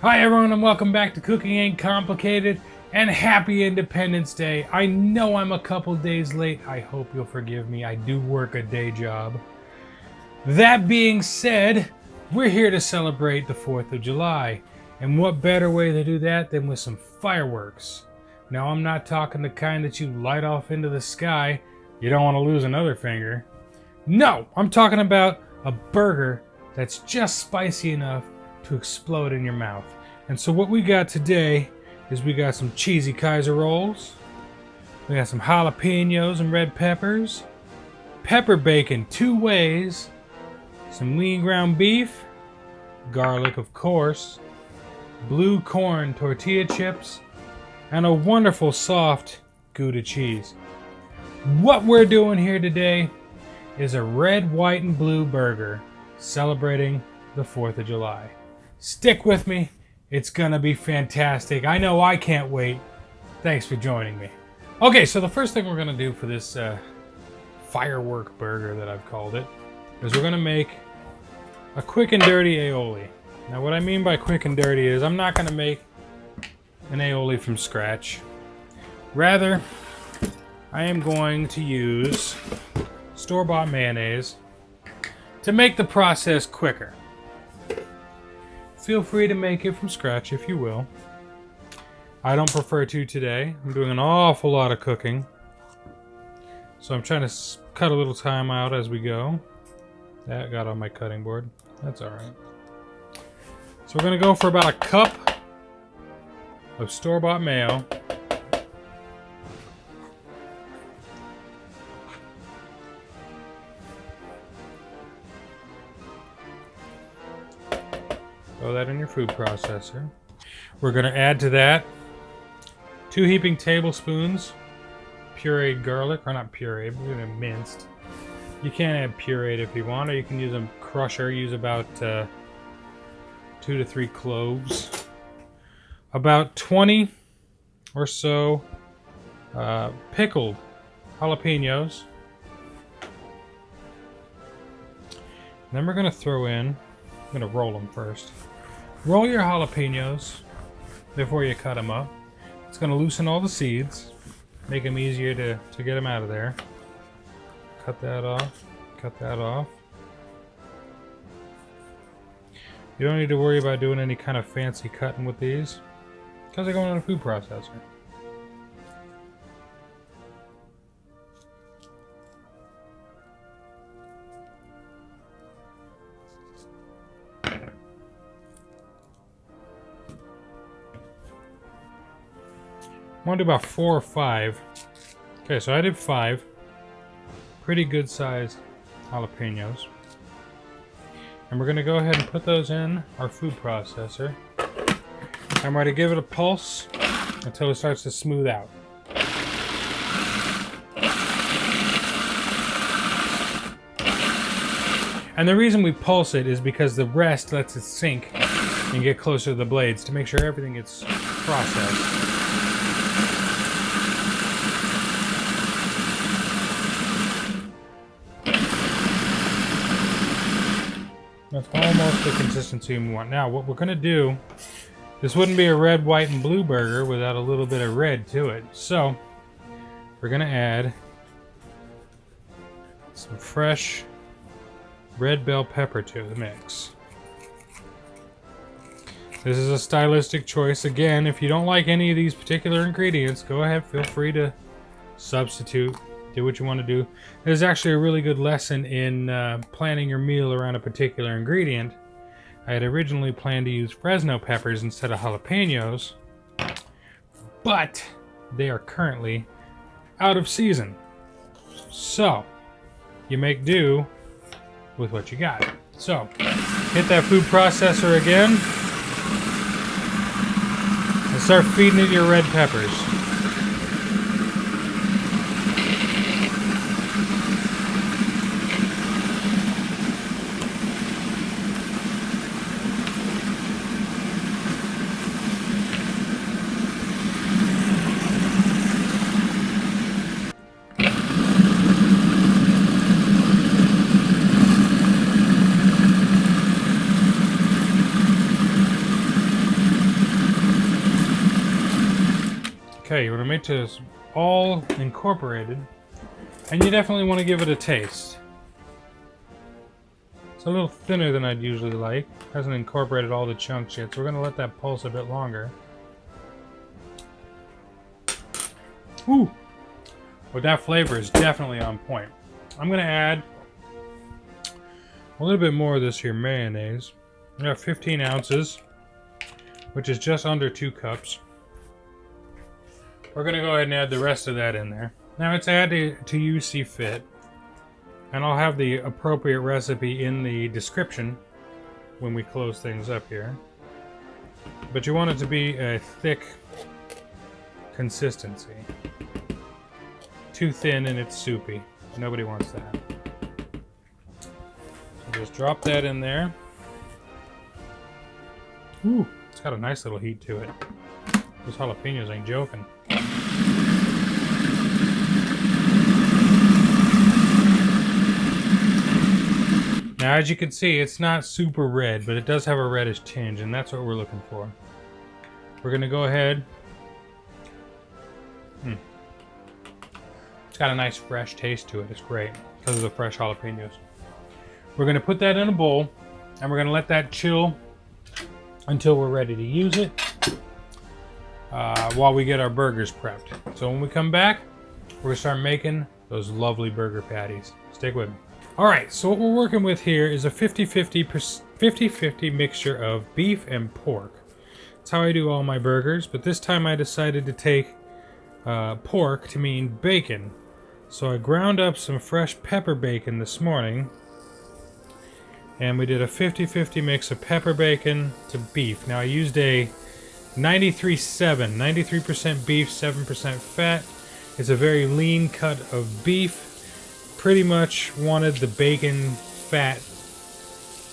Hi everyone and welcome back to Cooking Ain't Complicated and happy Independence Day. I know I'm a couple days late. I hope you'll forgive me. I do work a day job. That being said, we're here to celebrate the 4th of July. And what better way to do that than with some fireworks? Now I'm not talking the kind that you light off into the sky. You don't want to lose another finger. No, I'm talking about a burger that's just spicy enough to explode in your mouth. And so what we got today is we got some cheesy Kaiser rolls, we got some jalapenos and red peppers, pepper bacon 2 ways, some lean ground beef, garlic of course, blue corn tortilla chips, and a wonderful soft Gouda cheese. What we're doing here today is a red, white, and blue burger celebrating the 4th of July. Stick with me. It's gonna be fantastic. I know I can't wait. Thanks for joining me. Okay, so the first thing we're gonna do for this firework burger that I've called it is we're gonna make a quick and dirty aioli. Now what I mean by quick and dirty is I'm not gonna make an aioli from scratch. Rather, I am going to use store-bought mayonnaise to make the process quicker. Feel free to make it from scratch if you will. I don't prefer to today. I'm doing an awful lot of cooking. So I'm trying to cut a little time out as we go. That got on my cutting board. That's alright. So we're going to go for about a cup of store-bought mayo. Throw that in your food processor. We're going to add to that 2 heaping tablespoons pureed garlic, or not pureed, we're going to minced. You can add pureed if you want, or you can use a crusher. Use about 2 to 3 cloves. About 20 or so pickled jalapenos. And then we're going to throw in, I'm going to roll them first. Roll your jalapenos before you cut them up. It's going to loosen all the seeds, make them easier to get them out of there. Cut that off. Cut that off. You don't need to worry about doing any kind of fancy cutting with these because they're going in a food processor. I want to do about 4 or 5. Okay, so I did 5. Pretty good sized jalapenos. And we're going to go ahead and put those in our food processor. I'm going to give it a pulse until it starts to smooth out. And the reason we pulse it is because the rest lets it sink and get closer to the blades to make sure everything gets processed. That's almost the consistency we want. Now, what we're going to do, this wouldn't be a red, white, and blue burger without a little bit of red to it. So, we're going to add some fresh red bell pepper to the mix. This is a stylistic choice. Again, if you don't like any of these particular ingredients, go ahead, feel free to substitute. Do what you want to do. There's actually a really good lesson in planning your meal around a particular ingredient. I had originally planned to use Fresno peppers instead of jalapenos, but they are currently out of season. So, you make do with what you got. So, hit that food processor again and start feeding it your red peppers. Okay, you want to make this all incorporated, and you definitely want to give it a taste. It's a little thinner than I'd usually like. Hasn't incorporated all the chunks yet, so we're going to let that pulse a bit longer. Ooh! But that flavor is definitely on point. I'm going to add a little bit more of this here mayonnaise. I got 15 ounces, which is just under 2 cups. We're going to go ahead and add the rest of that in there. Now it's added to you see fit. And I'll have the appropriate recipe in the description when we close things up here. But you want it to be a thick consistency. Too thin and it's soupy. Nobody wants that. So just drop that in there. Ooh, it's got a nice little heat to it. Those jalapenos ain't joking. Now, as you can see, it's not super red, but it does have a reddish tinge, and that's what we're looking for. We're going to go ahead. It's got a nice fresh taste to it. It's great because of the fresh jalapenos. We're going to put that in a bowl, and we're going to let that chill until we're ready to use it while we get our burgers prepped. So when we come back, we're going to start making those lovely burger patties. Stick with me. Alright, so what we're working with here is a 50-50 mixture of beef and pork. That's how I do all my burgers, but this time I decided to take pork to mean bacon. So I ground up some fresh pepper bacon this morning, and we did a 50-50 mix of pepper bacon to beef. Now I used a 93-7, 93% beef, 7% fat. It's a very lean cut of beef. Pretty much wanted the bacon fat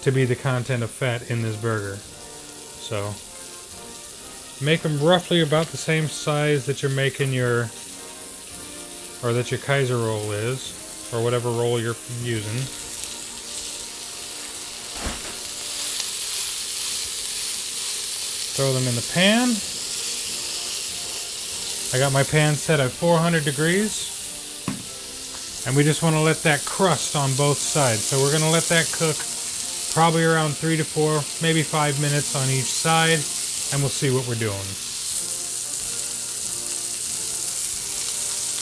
to be the content of fat in this burger. So make them roughly about the same size that you're making your, or that your Kaiser roll is, or whatever roll you're using. Throw them in the pan. I got my pan set at 400 degrees. And we just want to let that crust on both sides. So we're going to let that cook probably around 3 to 4, maybe 5 minutes on each side. And we'll see what we're doing.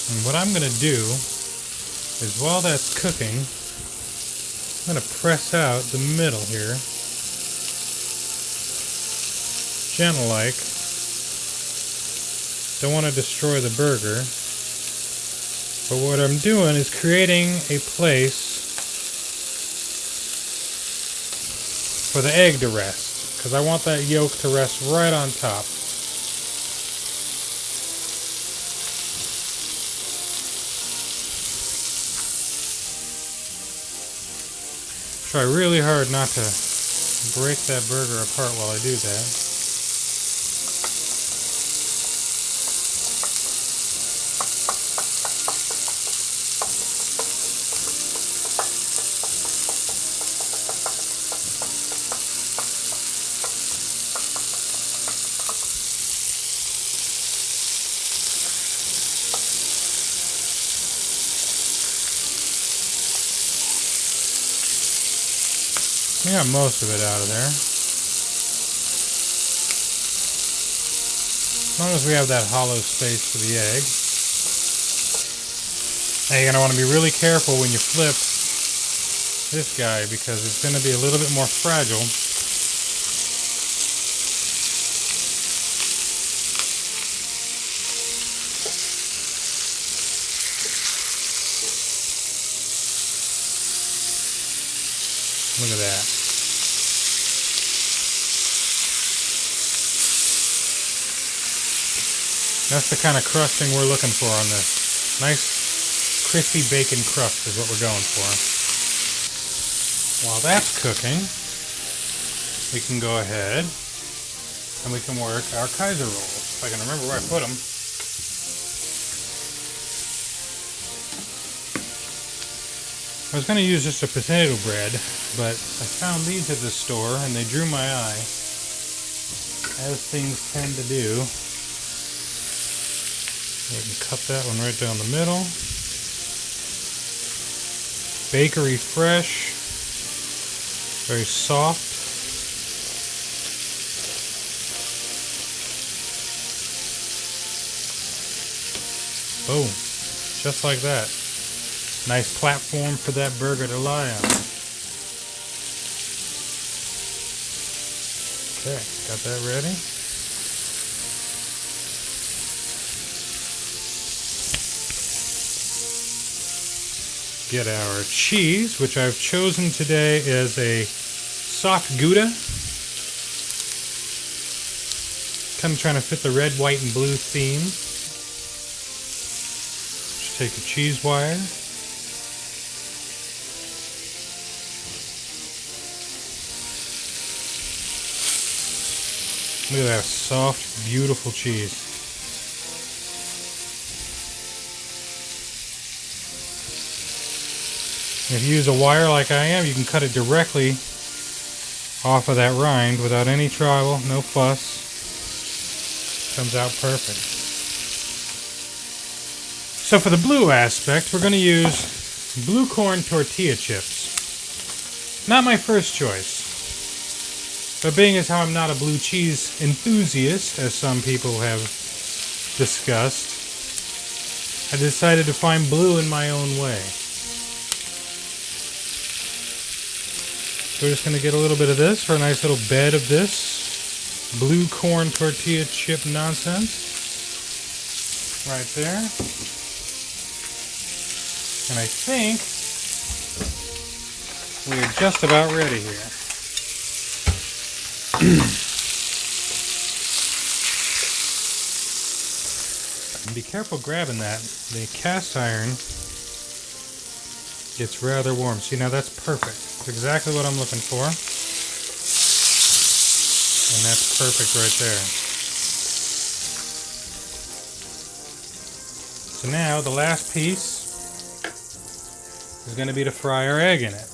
And what I'm going to do is while that's cooking, I'm going to press out the middle here. Gentle-like. Don't want to destroy the burger. But what I'm doing is creating a place for the egg to rest, because I want that yolk to rest right on top. Try really hard not to break that burger apart while I do that. We got most of it out of there. As long as we have that hollow space for the egg. Now you're going to want to be really careful when you flip this guy because it's going to be a little bit more fragile. Look at that. That's the kind of crusting we're looking for on this. Nice crispy bacon crust is what we're going for. While that's cooking, we can go ahead and we can work our Kaiser rolls. If I can remember where I put them. I was going to use just a potato bread, but I found these at the store and they drew my eye, as things tend to do. We can cut that one right down the middle. Bakery fresh. Very soft. Boom. Just like that. Nice platform for that burger to lie on. Okay, got that ready. Get our cheese, which I've chosen today as a soft Gouda. Kind of trying to fit the red, white, and blue theme. Just take your cheese wire. Look at that soft, beautiful cheese. If you use a wire like I am, you can cut it directly off of that rind without any trouble, no fuss. Comes out perfect. So for the blue aspect, we're going to use blue corn tortilla chips. Not my first choice. But being as how I'm not a blue cheese enthusiast, as some people have discussed, I decided to find blue in my own way. So we're just going to get a little bit of this for a nice little bed of this blue corn tortilla chip nonsense. Right there. And I think we are just about ready here. And be careful grabbing that. The cast iron gets rather warm. See, now that's perfect. That's exactly what I'm looking for. And that's perfect right there. So now the last piece is going to be to fry our egg in it.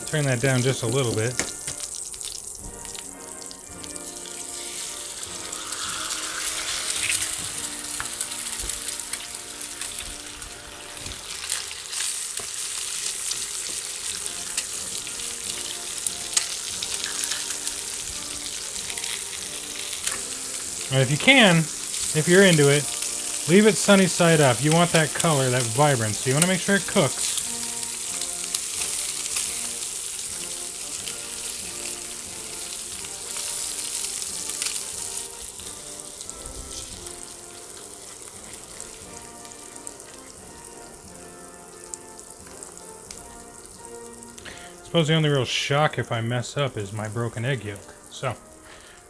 Turn that down just a little bit. And if you can, if you're into it, leave it sunny side up. You want that color, that vibrancy. You want to make sure it cooks. I suppose the only real shock if I mess up is my broken egg yolk. So,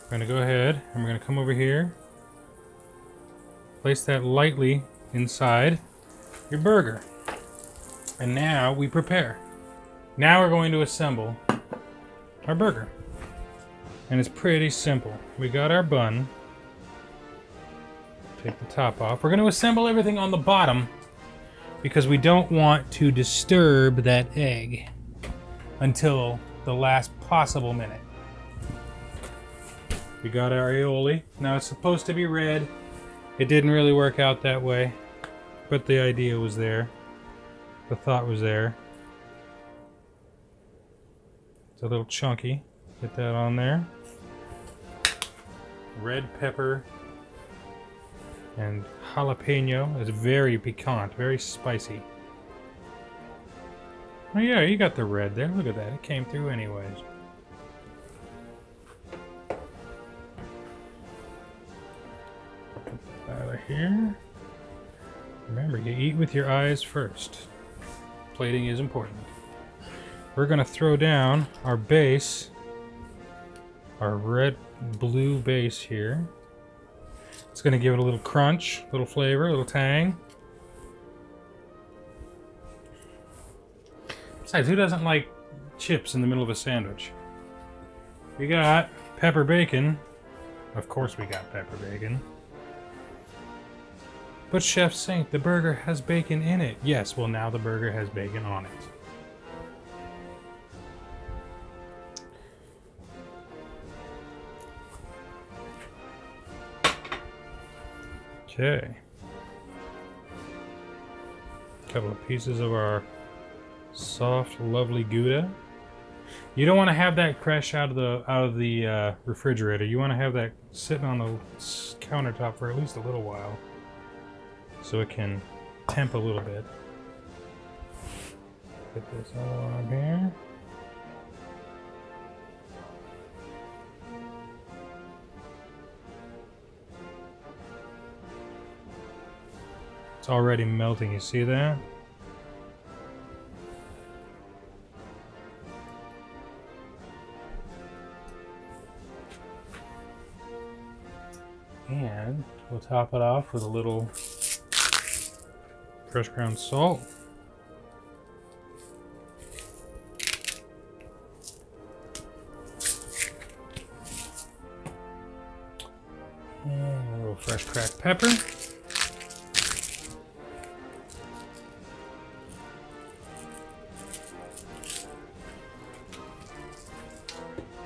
we're going to go ahead and we're going to come over here. Place that lightly inside your burger. And now we prepare. Now we're going to assemble our burger. And it's pretty simple. We got our bun. Take the top off. We're going to assemble everything on the bottom because we don't want to disturb that egg until the last possible minute. We got our aioli. Now it's supposed to be red. It didn't really work out that way, but the idea was there. The thought was there. It's a little chunky. Get that on there. Red pepper and jalapeno is very piquant, very spicy. Oh yeah, you got the red there. Look at that. It came through anyways. Out of here. Remember, you eat with your eyes first. Plating is important. We're going to throw down our base, our red-blue base here. It's going to give it a little crunch, a little flavor, a little tang. Besides, who doesn't like chips in the middle of a sandwich? We got pepper bacon. Of course we got pepper bacon. But Chef Saint, the burger has bacon in it. Yes, well now the burger has bacon on it. Okay. A couple of pieces of our soft, lovely Gouda. You don't want to have that fresh out of the refrigerator. You want to have that sitting on the countertop for at least a little while, so it can temp a little bit. Put this all on here. It's already melting. You see that? And we'll top it off with a little fresh ground salt. And a little fresh cracked pepper.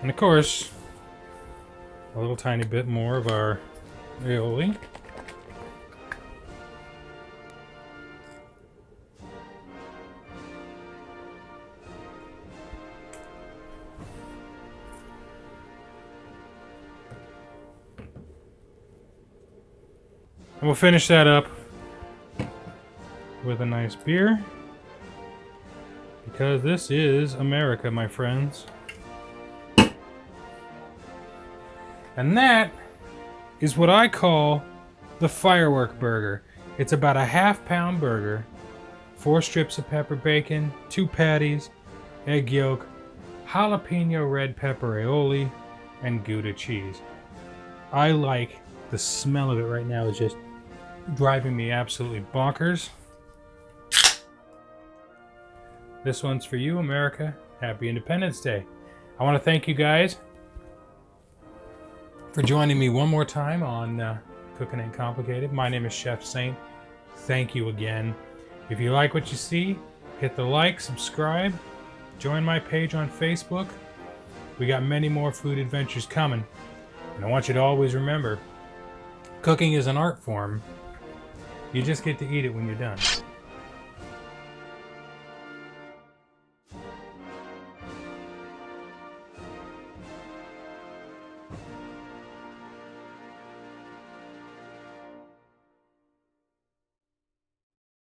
And of course, a little tiny bit more of our aioli. And we'll finish that up with a nice beer, because this is America, my friends. And that is what I call the Firework burger. It's about a half-pound burger, 4 strips of pepper bacon, 2 patties, egg yolk, jalapeno red pepper aioli, and Gouda cheese. I like the smell of it right now. Is just driving me absolutely bonkers. This one's for you, America. Happy Independence Day. I want to thank you guys for joining me one more time on Cooking Ain't Complicated. My name is Chef Saint. Thank you again. If you like what you see, hit the like, subscribe, join my page on Facebook. We got many more food adventures coming. And I want you to always remember, cooking is an art form. You just get to eat it when you're done.